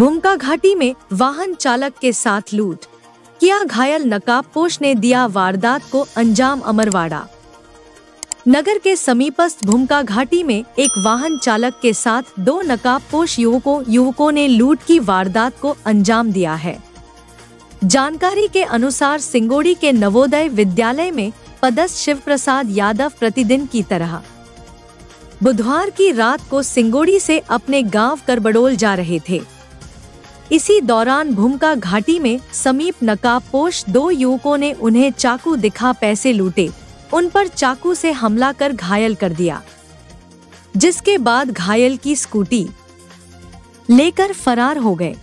भूमका घाटी में वाहन चालक के साथ लूट, किया घायल नकाबपोश ने दिया वारदात को अंजाम। अमरवाड़ा नगर के समीपस्थ भूमका घाटी में एक वाहन चालक के साथ दो नकाबपोश युवकों ने लूट की वारदात को अंजाम दिया है। जानकारी के अनुसार सिंगोड़ी के नवोदय विद्यालय में पदस्थ शिव प्रसाद यादव प्रतिदिन की तरह बुधवार की रात को सिंगोड़ी से अपने गांव करबडोल जा रहे थे। इसी दौरान भूमका घाटी में समीप नकाबपोश दो युवकों ने उन्हें चाकू दिखा पैसे लूटे, उन पर चाकू से हमला कर घायल कर दिया, जिसके बाद घायल की स्कूटी लेकर फरार हो गए।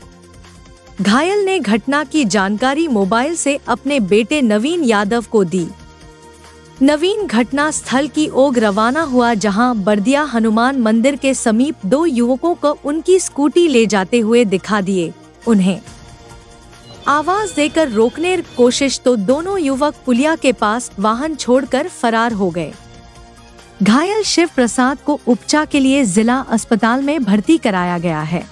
घायल ने घटना की जानकारी मोबाइल से अपने बेटे नवीन यादव को दी। नवीन घटना स्थल की ओर रवाना हुआ, जहां बर्दिया हनुमान मंदिर के समीप दो युवकों को उनकी स्कूटी ले जाते हुए दिखा दिए। उन्हें आवाज देकर रोकने की कोशिश तो दोनों युवक पुलिया के पास वाहन छोड़कर फरार हो गए। घायल शिव प्रसाद को उपचार के लिए जिला अस्पताल में भर्ती कराया गया है।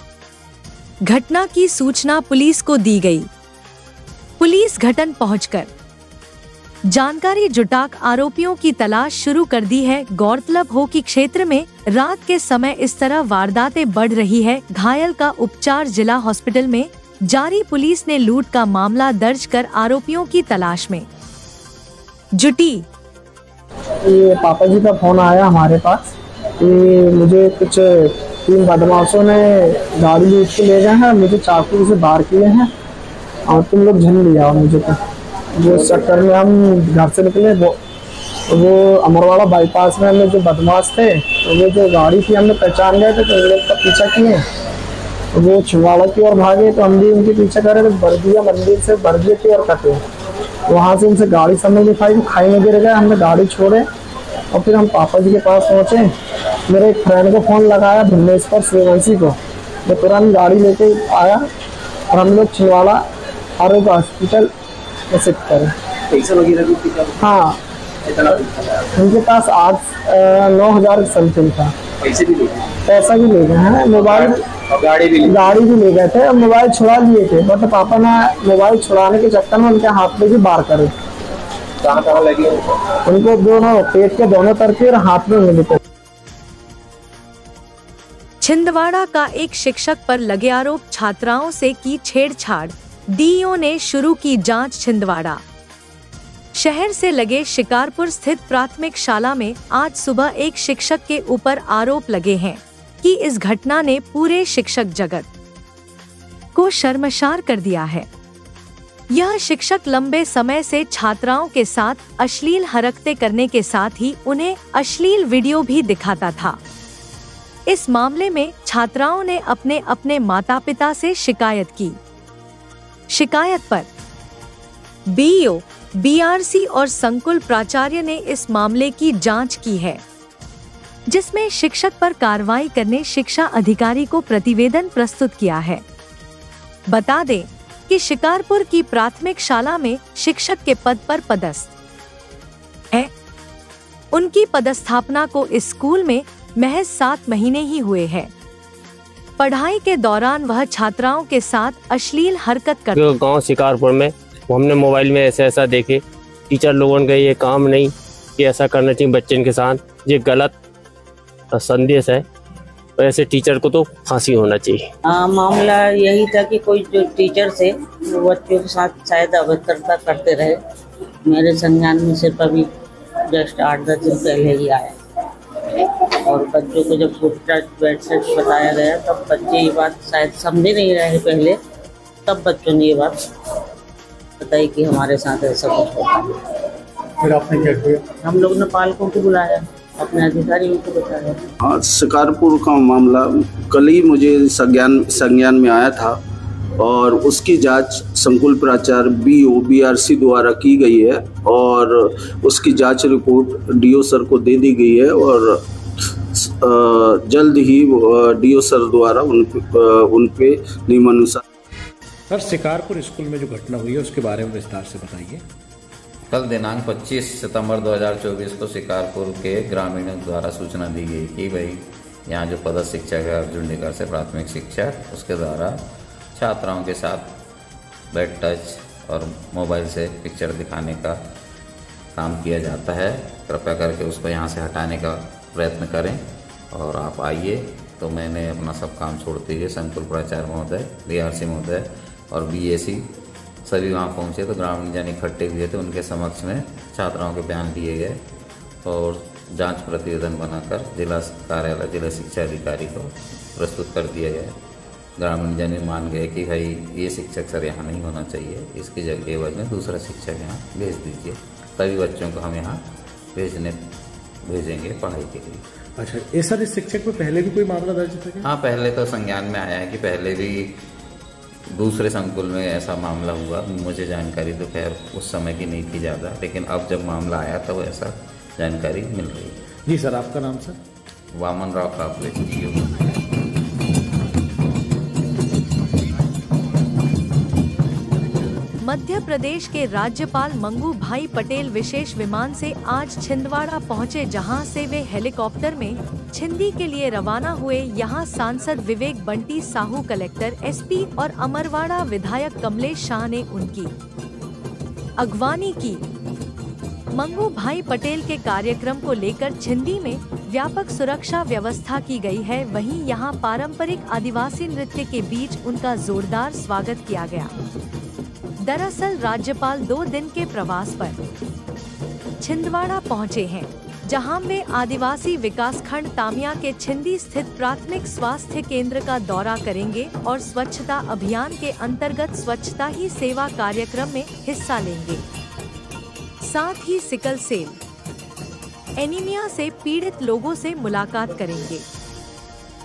घटना की सूचना पुलिस को दी गई। पुलिस घटना पहुंचकर जानकारी जुटाकर आरोपियों की तलाश शुरू कर दी है। गौरतलब हो कि क्षेत्र में रात के समय इस तरह वारदातें बढ़ रही है। घायल का उपचार जिला हॉस्पिटल में जारी। पुलिस ने लूट का मामला दर्ज कर आरोपियों की तलाश में जुटी। ये पापा जी का फोन आया हमारे पास कि मुझे कुछ 3 बदमाशों ने गाड़ी लूट के ले गए हैं, मुझे चाकू से वार किए हैं और तुम लोग झन लिया मुझे। तो वो चक्कर में हम घर से निकले। वो अमरवाड़ा बाईपास में हमने जो बदमाश थे, तो वो जो गाड़ी थी हमने पहचान गए थे, तो लोग का पीछा किए। तो वो छिंदवाड़ा की ओर भागे, तो हम भी उनके पीछे करे। तो बर्दिया मंदिर से बर्दिया की ओर कटे, वहाँ से उनसे गाड़ी समझ नहीं पाई, खाई में गिर गए। हमने गाड़ी छोड़े और फिर हम पापा जी के पास पहुँचे। मेरे एक फ्रेंड को फ़ोन लगाया, भुवनेश्वर श्रीवंशी को, वो तुरंत गाड़ी लेके आया और हम लोग छिंदवाड़ा आरोग्य हॉस्पिटल शिफ्ट करें। पैसा वगैरह भी? हाँ, उनके पास 9,000 समथिंग था। पैसे भी ले गए? पैसा भी ले गए हैं, मोबाइल और गाड़ी भी ले गए थे और मोबाइल छुड़ा लिए थे। बट पापा ने मोबाइल छुड़ाने के चक्कर में उनके हाथ में भी वार करे। कहाँ लगे उनको? दोनों पेट के दोनों तरफ और हाथ में मिले थे। छिंदवाड़ा का एक शिक्षक पर लगे आरोप, छात्राओं से की छेड़छाड़, डीईओ ने शुरू की जांच। छिंदवाड़ा शहर से लगे शिकारपुर स्थित प्राथमिक शाला में आज सुबह एक शिक्षक के ऊपर आरोप लगे हैं कि इस घटना ने पूरे शिक्षक जगत को शर्मसार कर दिया है। यह शिक्षक लंबे समय से छात्राओं के साथ अश्लील हरकतें करने के साथ ही उन्हें अश्लील वीडियो भी दिखाता था। इस मामले में छात्राओं ने अपने अपने माता पिता से शिकायत की। शिकायत पर बीईओ, बीआरसी और संकुल प्राचार्य ने इस मामले की जांच की है, जिसमें शिक्षक पर कार्रवाई करने शिक्षा अधिकारी को प्रतिवेदन प्रस्तुत किया है। बता दें कि शिकारपुर की प्राथमिक शाला में शिक्षक के पद पर पदस्थ है। उनकी पदस्थापना को इस स्कूल में महज 7 महीने ही हुए हैं। पढ़ाई के दौरान वह छात्राओं के साथ अश्लील हरकत करते। गांव शिकारपुर में हमने मोबाइल में ऐसा देखे, टीचर लोगों का ये काम नहीं कि ऐसा करना चाहिए बच्चों के साथ, ये गलत संदेश है। वैसे टीचर को तो फांसी होना चाहिए। मामला यही था कि कोई जो टीचर से बच्चों के साथ शायद अभद्रता करते रहे। मेरे संज्ञान में सिर्फ अभी जस्ट 8-10 दिन पहले ही आया और बच्चों को जब पूछताछ बताया गया तब बच्चे ये बात शायद समझे नहीं रहे पहले, तब बच्चों ने ये बात बताई कि हमारे साथ ऐसा कुछ होता है। फिर आपने क्या किया? हम लोग ने पालकों को बुलाया, अपने अधिकारियों को बताया। हाँ, शिकारपुर का मामला कल ही मुझे संज्ञान में आया था और उसकी जांच संकुल प्राचार्य बीओ बीआरसी द्वारा की गई है और उसकी जांच रिपोर्ट डीओ सर को दे दी गई है और जल्द ही डीओ सर द्वारा उन पे नियमानुसार। सर, शिकारपुर स्कूल में जो घटना हुई है उसके बारे में विस्तार से बताइए। कल दिनांक 25 सितंबर 2024 को शिकारपुर के ग्रामीणों द्वारा सूचना दी गई कि भाई यहाँ जो पदस्थ शिक्षक है अर्जुन निकर से प्राथमिक शिक्षक, उसके द्वारा छात्राओं के साथ बैड टच और मोबाइल से पिक्चर दिखाने का काम किया जाता है। कृपया करके उसको यहाँ से हटाने का प्रयत्न करें और आप आइए। तो मैंने अपना सब काम छोड़ते हुए संकुल प्राचार्य महोदय, DRC महोदय और BAC सभी वहाँ पहुँचे तो ग्रामीण जन इकट्ठे हुए थे। उनके समक्ष में छात्राओं के बयान दिए गए और जांच प्रतिवेदन बनाकर जिला कार्यालय जिला शिक्षा अधिकारी को प्रस्तुत कर दिया गया। ग्रामीण जन मान गए कि भाई ये शिक्षक सर यहाँ नहीं होना चाहिए, इसकी जगह एवज में दूसरा शिक्षक यहाँ भेज दीजिए। सभी बच्चों को हम यहाँ भेजेंगे पढ़ाई के लिए। अच्छा, ये सर इस शिक्षक में पहले भी कोई मामला दर्ज था क्या? हाँ, पहले तो संज्ञान में आया है कि पहले भी दूसरे संकुल में ऐसा मामला हुआ। मुझे जानकारी तो खैर उस समय की नहीं थी ज़्यादा, लेकिन अब जब मामला आया तो ऐसा जानकारी मिल रही है। जी सर, आपका नाम सर? वामन राव कापले। मध्य प्रदेश के राज्यपाल मंगू भाई पटेल विशेष विमान से आज छिंदवाड़ा पहुंचे, जहां से वे हेलीकॉप्टर में छिंदी के लिए रवाना हुए। यहां सांसद विवेक बंटी साहू, कलेक्टर SP और अमरवाड़ा विधायक कमलेश शाह ने उनकी अगवानी की। मंगू भाई पटेल के कार्यक्रम को लेकर छिंदी में व्यापक सुरक्षा व्यवस्था की गई है। वहीं यहां पारंपरिक आदिवासी नृत्य के बीच उनका जोरदार स्वागत किया गया। दरअसल राज्यपाल 2 दिन के प्रवास पर छिंदवाड़ा पहुंचे हैं, जहां वे आदिवासी विकासखंड तामिया के छिंदी स्थित प्राथमिक स्वास्थ्य केंद्र का दौरा करेंगे और स्वच्छता अभियान के अंतर्गत स्वच्छता ही सेवा कार्यक्रम में हिस्सा लेंगे। साथ ही सिकल सेल एनीमिया से पीड़ित लोगों से मुलाकात करेंगे।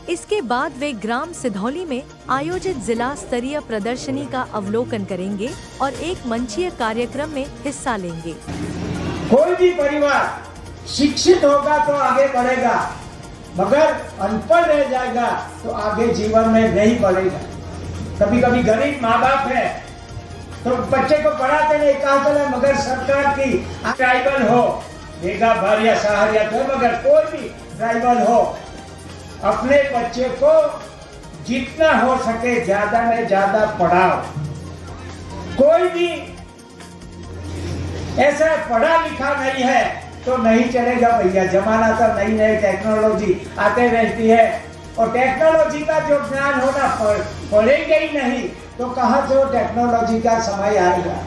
इसके बाद वे ग्राम सिधौली में आयोजित जिला स्तरीय प्रदर्शनी का अवलोकन करेंगे और एक मंचीय कार्यक्रम में हिस्सा लेंगे। कोई भी परिवार शिक्षित होगा तो आगे बढ़ेगा, मगर अनपढ़ रह जाएगा तो आगे जीवन में नहीं बढ़ेगा। कभी कभी गरीब माँ बाप है तो बच्चे को पढ़ाते नहीं, कहा चला मगर सरकार की ट्राइबल हो, बेगा भर या सहारियत हो, मगर कोई भी ट्राइबल हो, अपने बच्चे को जितना हो सके ज्यादा में ज्यादा पढ़ाओ। कोई भी ऐसा पढ़ा लिखा नहीं है तो नहीं चलेगा भैया। जमाना तो नई नई टेक्नोलॉजी आते रहती है और टेक्नोलॉजी का जो ज्ञान होना पढ़ेंगे ही नहीं तो कहाँ से वो टेक्नोलॉजी का समय आएगा।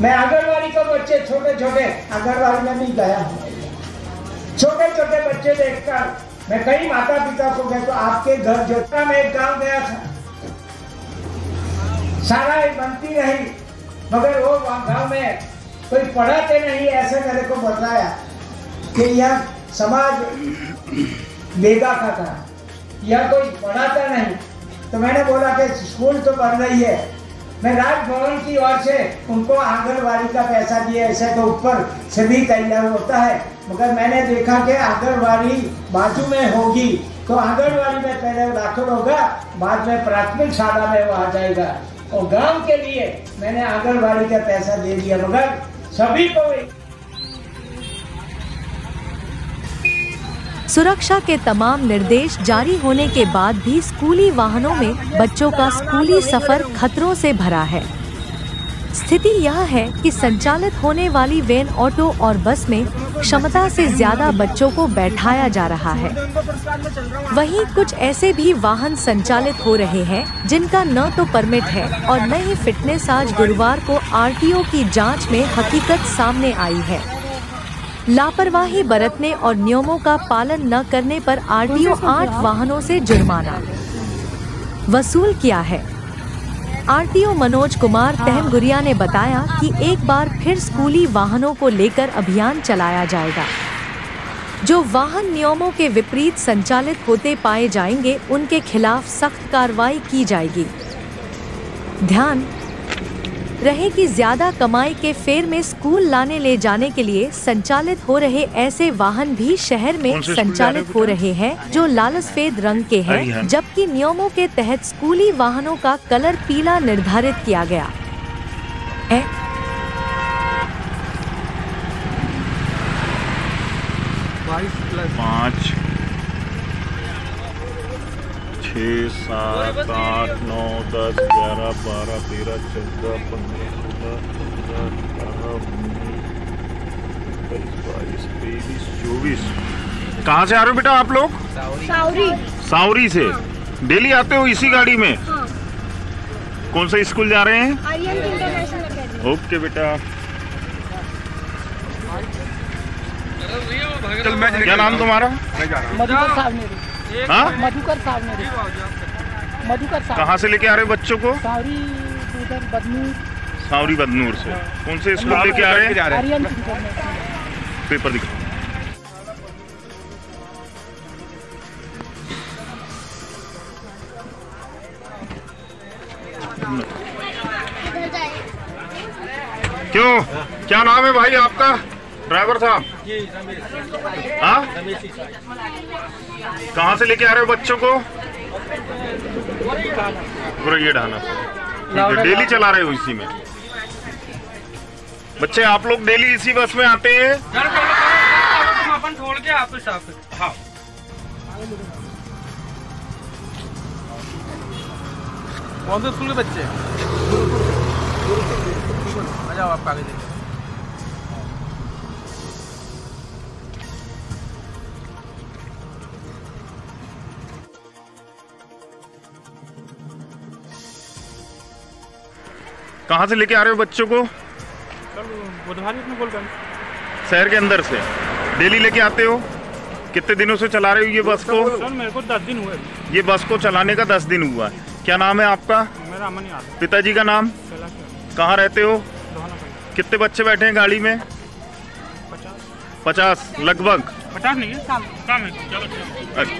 मैं आंगनवाड़ी के बच्चे छोटे छोटे आंगनवाड़ी में नहीं गया हूँ, छोटे छोटे बच्चे देखकर मैं कई माता पिता को गए तो आपके घर जो था, मैं एक गांव गया था, सारा बनती रही मगर वो गांव में कोई पढ़ाते नहीं। ऐसे मेरे को बताया कि यह समाज बेगा का था, यह कोई पढ़ाता नहीं। तो मैंने बोला कि स्कूल तो बन रही है, मैं राजभवन की ओर से उनको आंगनवाड़ी का पैसा दिया। ऐसे तो ऊपर से भी तैयार होता है, मगर मैंने देखा कि आंगनवाड़ी बाजू में होगी तो आंगनवाड़ी में पहले दाखिल होगा, बाद में प्राथमिक शाला में वो आ जाएगा। और गांव के लिए मैंने आंगनवाड़ी का पैसा दे दिया, मगर सभी को सुरक्षा के तमाम निर्देश जारी होने के बाद भी स्कूली वाहनों में बच्चों का स्कूली सफर खतरों से भरा है। स्थिति यह है कि संचालित होने वाली वैन, ऑटो और बस में क्षमता से ज्यादा बच्चों को बैठाया जा रहा है। वहीं कुछ ऐसे भी वाहन संचालित हो रहे हैं जिनका न तो परमिट है और न ही फिटनेस। आज गुरुवार को RTO की जांच में हकीकत सामने आई है। लापरवाही बरतने और नियमों का पालन न करने पर RTO 8 वाहनों से जुर्माना वसूल किया है। RTO मनोज कुमार तहमगुरिया ने बताया कि एक बार फिर स्कूली वाहनों को लेकर अभियान चलाया जाएगा। जो वाहन नियमों के विपरीत संचालित होते पाए जाएंगे उनके खिलाफ सख्त कार्रवाई की जाएगी। ध्यान रहे कि ज्यादा कमाई के फेर में स्कूल लाने ले जाने के लिए संचालित हो रहे ऐसे वाहन भी शहर में संचालित हो रहे हैं जो लाल सफेद रंग के हैं, जबकि नियमों के तहत स्कूली वाहनों का कलर पीला निर्धारित किया गया है। 6, 7, 8, 9, 10, 11, 12, 13, 14, 15, 16, 17, 18, 19, 20, 22, 23, 24। कहाँ से आ रहे हो बेटा आप लोग? सावरी से। डेली आते हो इसी गाड़ी में? कौन सा स्कूल जा रहे हैं? Aryan international academy. ओके बेटा। क्या नाम तुम्हारा? मधुकर सावनेरी। हाँ? मधुकर सावनेरी। मधुकर सावनेरी। कहाँ से लेके आ रहे हो बच्चों को? सावरी उधर बदनूर। सावरी बदनूर से। कौन से स्कूल लेके आ रहे हैं? आर्यन इंटरनेशनल। पेपर दिखा। क्यों, क्या नाम है भाई आपका ड्राइवर साहब? हाँ, कहाँ से लेके आ रहे हो बच्चों को? गुरैया ढाना से। डेली चला रहे हो इसी में? बच्चे आप लोग डेली इसी बस में आते हैं? छोड़ के आप हाँ। कौन से स्कूल के बच्चे? आ जाओ आप आगे देखिए। कहाँ से लेके आ रहे हो बच्चों को? शहर के अंदर से। डेली लेके आते हो? कितने दिनों से चला रहे हो ये बस को? सर मेरे को 10 दिन हुए। ये बस को चलाने का 10 दिन हुआ है। क्या नाम है आपका? मेरा अमन यादव। पिताजी का नाम? कहाँ रहते हो? कितने बच्चे बैठे हैं गाड़ी में? 50 लगभग। 50 नहीं है, काम है। चलो अच्छा।